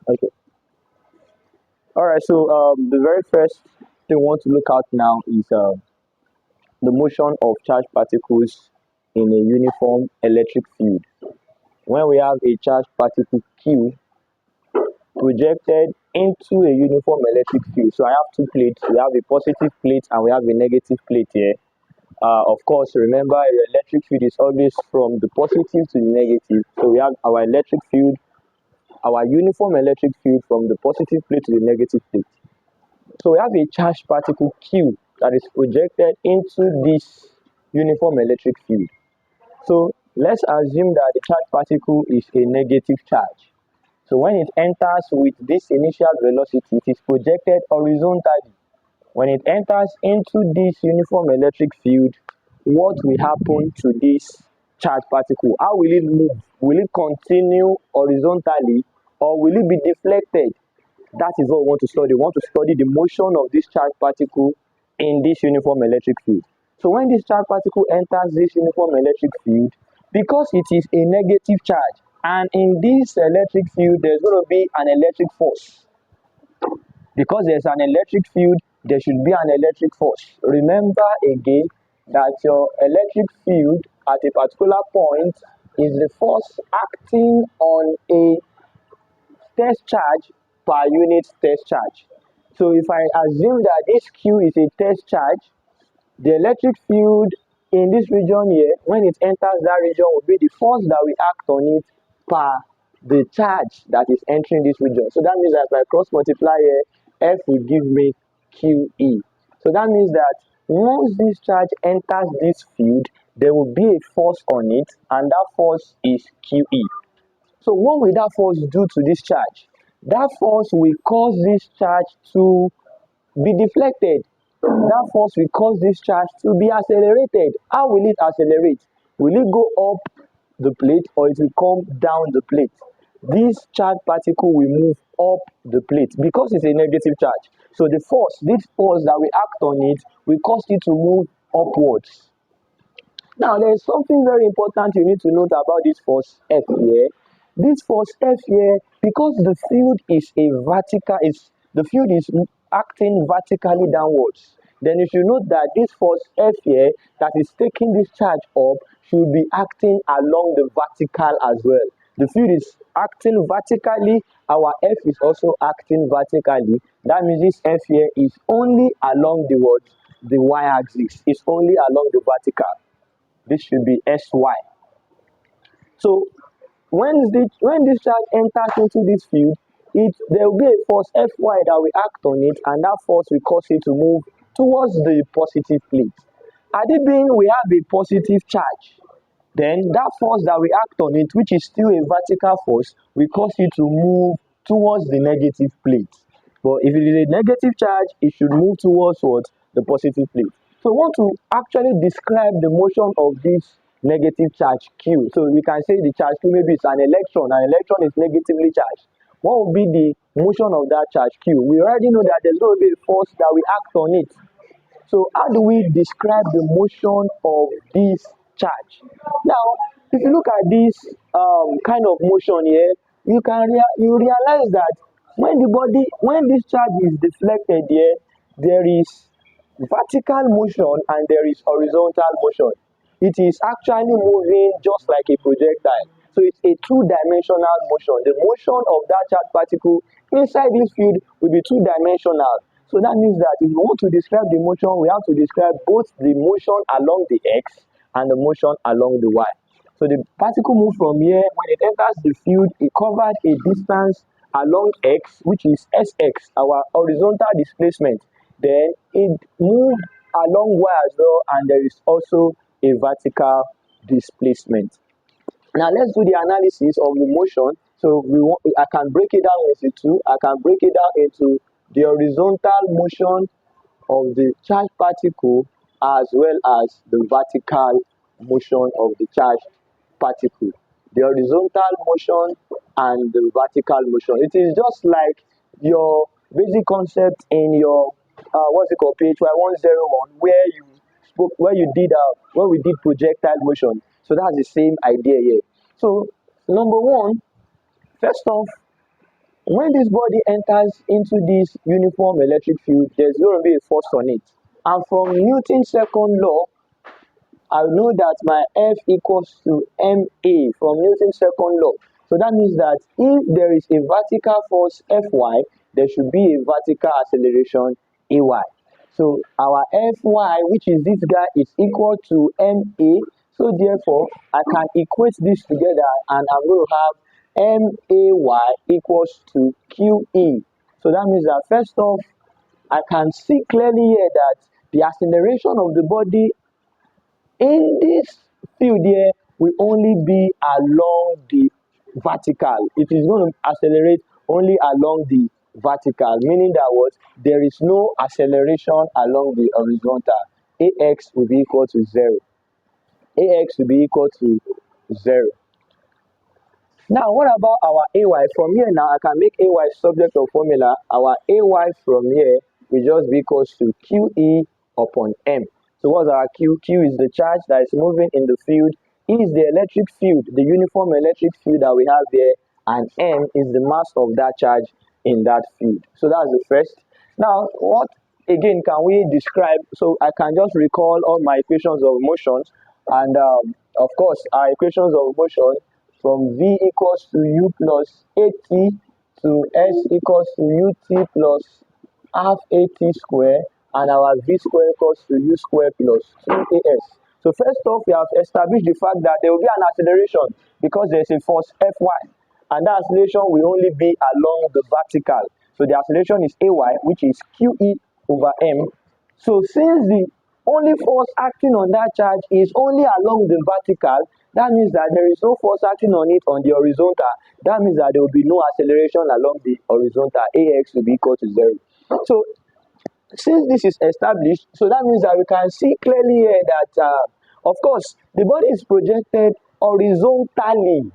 Okay. All right. So the very first thing we want to look at now is the motion of charged particles in a uniform electric field. When we have a charged particle Q projected into a uniform electric field, so I have two plates. We have a positive plate and we have a negative plate here. Of course, remember the electric field is always from the positive to the negative. So we have our electric field, our uniform electric field from the positive plate to the negative plate. So we have a charged particle Q that is projected into this uniform electric field. So let's assume that the charged particle is a negative charge. So when it enters with this initial velocity, it is projected horizontally. When it enters into this uniform electric field, what will happen to this charged particle? How will it move? Will it continue horizontally or will it be deflected? That is what we want to study. We want to study the motion of this charged particle in this uniform electric field. So when this charged particle enters this uniform electric field, because it is a negative charge, and in this electric field, there's going to be an electric force. Because there's an electric field, there should be an electric force. Remember again that your electric field at a particular point is the force acting on a test charge per unit test charge. So if I assume that this Q is a test charge, the electric field in this region here, when it enters that region, will be the force that will act on it per the charge that is entering this region. So that means that if I cross multiply here, F will give me QE. So that means that once this charge enters this field, there will be a force on it, and that force is QE. So what will that force do to this charge? That force will cause this charge to be deflected. That force will cause this charge to be accelerated. How will it accelerate? Will it go up the plate or it will come down the plate? This charged particle will move up the plate because it's a negative charge. So the force, this force that will act on it, will cause it to move upwards. Now, there is something very important you need to note about this force F here. This force F here, because the field is a vertical, the field is acting vertically downwards. Then you should note that this force F here that is taking this charge up should be acting along the vertical as well. The field is acting vertically, our F is also acting vertically. That means this F here is only along the what? The y-axis. It's only along the vertical. This should be SY. So when this charge enters into this field, there will be a force Fy that will act on it, and that force will cause it to move towards the positive plate. Had it been we have a positive charge, then that force that will act on it, which is still a vertical force, will cause it to move towards the negative plate. But if it is a negative charge, it should move towards what? The positive plate. So we want to actually describe the motion of this negative charge Q. So we can say the charge Q maybe it's an electron. An electron is negatively charged. What will be the motion of that charge Q? We already know that there's going to be a force that will act on it. So how do we describe the motion of this charge? Now, if you look at this kind of motion here, you realize that when this charge is deflected here, there is vertical motion and there is horizontal motion. It is actually moving just like a projectile. So it's a two-dimensional motion. The motion of that charged particle inside this field will be two-dimensional. So that means that if we want to describe the motion, we have to describe both the motion along the x and the motion along the y. So the particle moved from here. When it enters the field, it covered a distance along x, which is sx, our horizontal displacement. Then it moved along y as well, and there is also a vertical displacement. Now let's do the analysis of the motion. So I can break it down into two. I can break it down into the horizontal motion of the charged particle as well as the vertical motion of the charged particle. The horizontal motion and the vertical motion. It is just like your basic concept in your what's it called, page 101, where you did where we did projectile motion. So that's the same idea here. So number one, first off, When this body enters into this uniform electric field, there's going to be a force on it. And from Newton's second law, I know that my F equals to ma from Newton's second law. So that means that if there is a vertical force Fy, there should be a vertical acceleration Ay. So our Fy, which is this guy, is equal to ma. So therefore, I can equate this together and I'm going to have may equals to qe. So that means that first off, I can see clearly here that the acceleration of the body in this field here will only be along the vertical. It is going to accelerate only along the vertical, meaning that what there is no acceleration along the horizontal. Ax will be equal to 0. Ax will be equal to 0. Now, what about our ay? From here now, I can make ay subject of formula. Our ay from here will just be equals to qe upon m. So what's our q? Q is the charge that is moving in the field. E is the electric field, the uniform electric field that we have there, and m is the mass of that charge in that field. So that's the first. Now, what again can we describe? So I can just recall all my equations of motions, and of course, our equations of motion from v equals to u plus at to s equals to ut plus half at square, and our v square equals to u square plus 2as. So first off, we have established the fact that there will be an acceleration because there is a force Fy, and that acceleration will only be along the vertical. So the acceleration is ay, which is qe over m. So since the only force acting on that charge is only along the vertical, that means that there is no force acting on it on the horizontal. That means that there will be no acceleration along the horizontal. Ax will be equal to 0. So since this is established, so that means that we can see clearly here that, of course, the body is projected horizontally.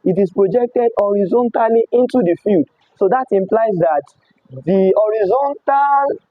It is projected horizontally into the field. So that implies that the horizontal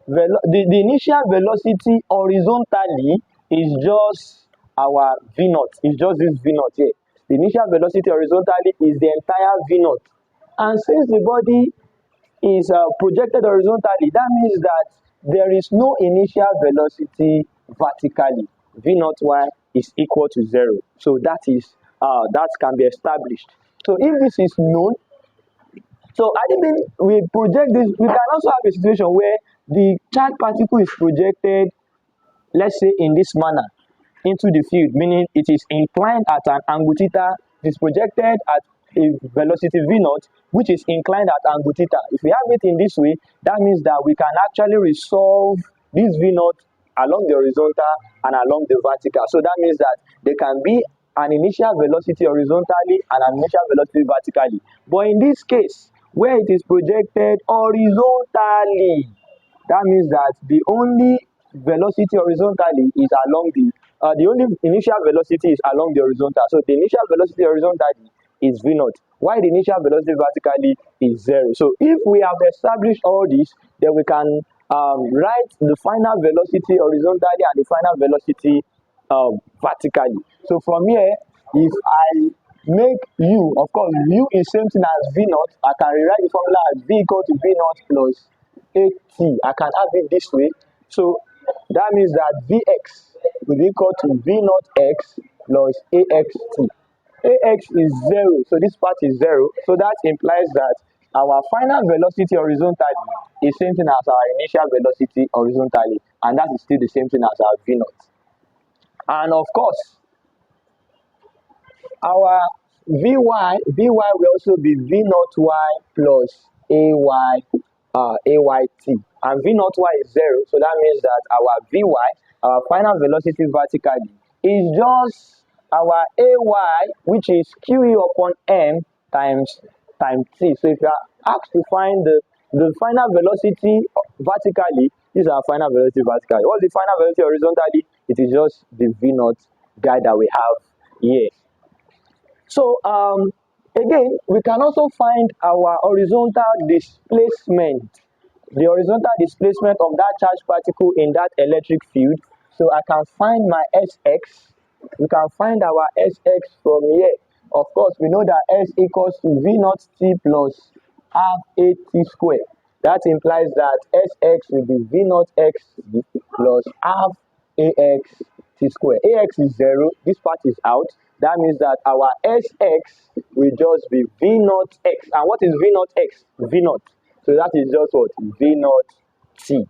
the initial velocity horizontally is just our v naught. It's just this v naught here. The initial velocity horizontally is the entire v naught. And since the body is projected horizontally, that means that there is no initial velocity vertically. V naught y is equal to 0. So that can be established. So if this is known, so I think we project this, we can also have a situation where the charged particle is projected, let's say in this manner, into the field, meaning it is inclined at an angle theta. It is projected at a velocity v naught, which is inclined at angle theta. If we have it in this way, that means that we can actually resolve this v naught along the horizontal and along the vertical. So that means that there can be an initial velocity horizontally and an initial velocity vertically. But in this case, where it is projected horizontally, that means that the only velocity horizontally is along the only initial velocity is along the horizontal. So the initial velocity horizontally is v naught, while the initial velocity vertically is 0. So if we have established all this, then we can write the final velocity horizontally and the final velocity vertically. So from here, if I make u, of course, u is same thing as v naught. I can rewrite the formula as v equal to v naught plus at. I can have it this way. So that means that vx will be equal to v naught x plus axt. Ax is 0, so this part is 0. So that implies that our final velocity horizontally is same thing as our initial velocity horizontally, and that is still the same thing as our v naught. And of course, our vy will also be v naught y plus ayt, and v naught y is 0. So that means that our vy, our final velocity vertically, is just our ay, which is qe upon m times t. So if you are asked to find the final velocity vertically, this is our final velocity vertically. What's the final velocity horizontally? It is just the v naught guy that we have here. So again, we can also find our horizontal displacement, the horizontal displacement of that charged particle in that electric field. So I can find my Sx. We can find our Sx from here. Of course, we know that S equals to V naught T plus half at square. That implies that Sx will be V naught x plus half ax t square. Ax is 0, this part is out. That means that our Sx will just be V naught x. And what is V naught x? V naught. So that is just what? V naught t.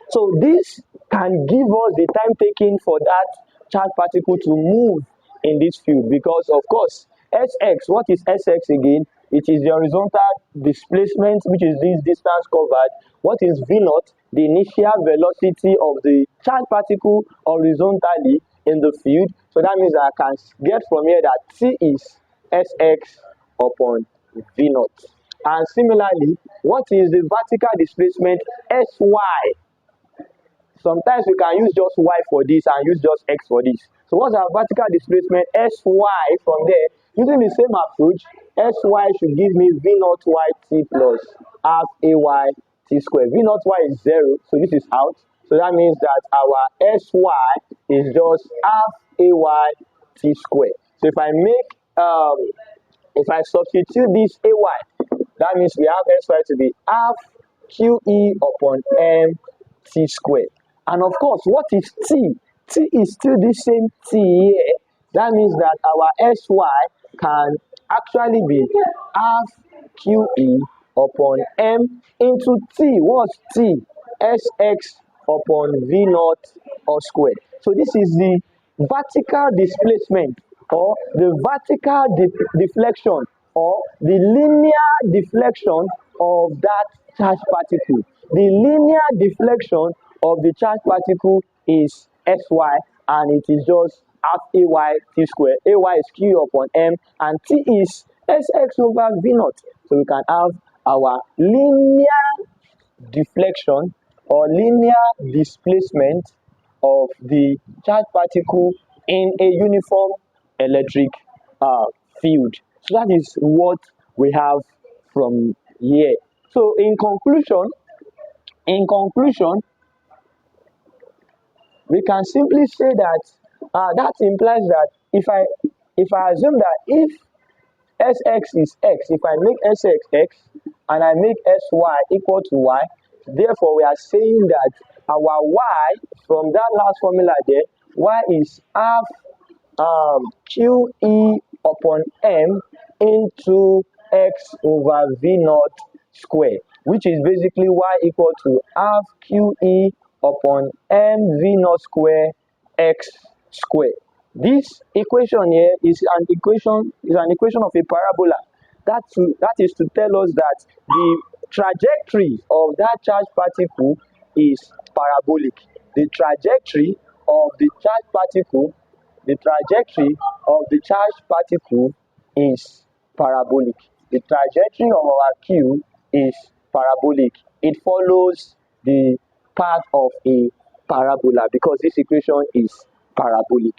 So this can give us the time taken for that charged particle to move in this field, because of course Sx, what is Sx again? It is the horizontal displacement, which is this distance covered. What is V naught? The initial velocity of the charged particle horizontally in the field. So that means I can get from here that T is Sx upon V naught. And similarly, what is the vertical displacement? Sy. Sometimes we can use just y for this and use just x for this. So what's our vertical displacement? Sy. From there, using the same approach, Sy should give me V naught yt plus half ay t square. V naught y is 0, so this is out. So that means that our Sy is just half ay t square. So if I substitute this ay, that means we have Sy to be half QE upon m t square. And of course, what is t? T is still the same t here. That means that our Sy can actually be half QE upon m into t. What's t? Sx upon V naught or square. So this is the vertical displacement, or the vertical deflection, or the linear deflection of that charged particle. The linear deflection of the charged particle is Sy, and it is just half ay t square. Ay is q upon m, and t is Sx over V naught. So we can have our linear deflection or linear displacement of the charged particle in a uniform electric field. So that is what we have from here. So in conclusion, we can simply say that that implies that if I assume that if Sx is x, if I make Sx x and I make Sy equal to y, therefore we are saying that our y from that last formula there, y is half QE upon m into x over V naught square, which is basically y equal to half QE upon m V naught square x square. This equation here is an equation of a parabola. That is to tell us that the trajectory of that charged particle is parabolic. The trajectory of the charged particle is parabolic. The trajectory of our Q is parabolic. It follows the path of a parabola because this equation is parabolic.